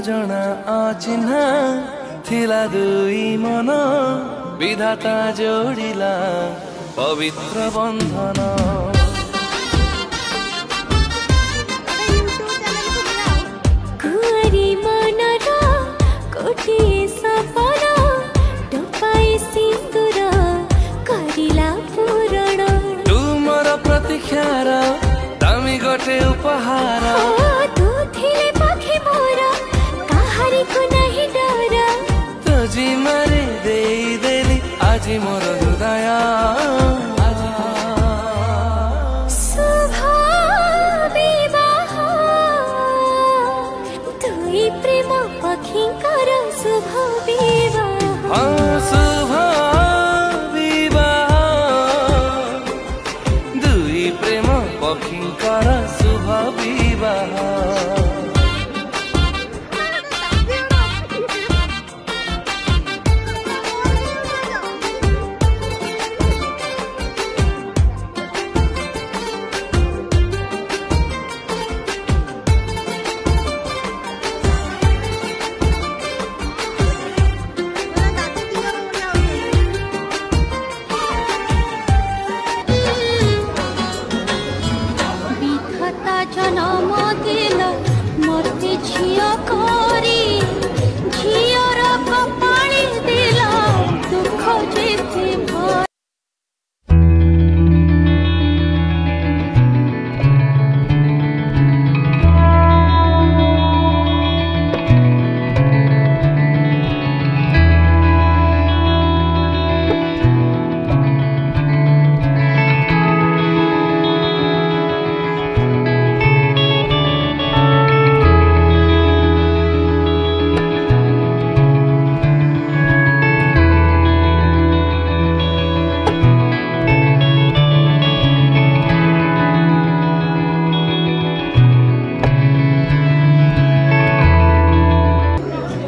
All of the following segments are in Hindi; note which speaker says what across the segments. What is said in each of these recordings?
Speaker 1: जना अचिन्हा थिला दुई मन विधाता जोडिला पवित्र बन्धन।
Speaker 2: कुआरी मनर कोटिए सपन टपाई सिन्दूर करिला पूरण।
Speaker 1: तुमर प्रतीक्षार दामी गोटे उपहार
Speaker 2: तू थिले पाखे मोर काहारी को नहीं डर।
Speaker 1: तो जिम्मारे देई देली आजी मोर हृदय।
Speaker 2: शुभ विवाह दुई प्रेम पक्षीकर शुभ विवाह।
Speaker 1: हाँ शुभ विवाह दुई प्रेम पक्षीकर शुभ विवाह।
Speaker 2: जनम दिल मते झियो करी झियर कपाळी दिल दुख जेते भर।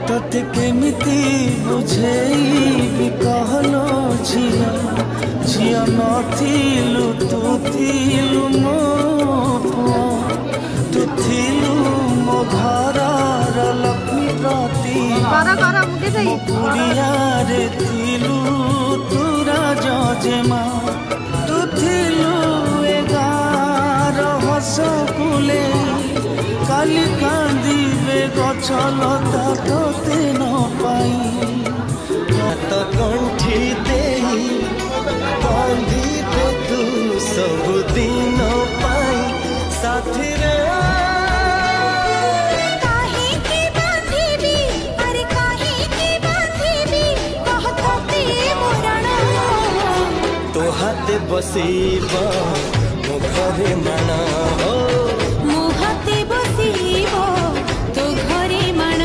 Speaker 1: तते केमिति बुझेइबि कहलो झिया झिया नथिलु तू थिलु मो पुआ तू थिलु मो घरर लक्ष्मी प्रति मो कुड़िया रे थिलु तुरा जजेमा तू थिलु एगार हस कुले काली कांदिबे गछलता तोते न पाई तो कंठी देई कांदिबे तू सब दिन पाई साथी रे।
Speaker 2: काहे की बांधिबी अरे काहे की बांधिबी कहतते मोरण।
Speaker 1: तो हाथे बसीब मो घरे माना हो
Speaker 2: मुहाते बसीब तो घरे माण।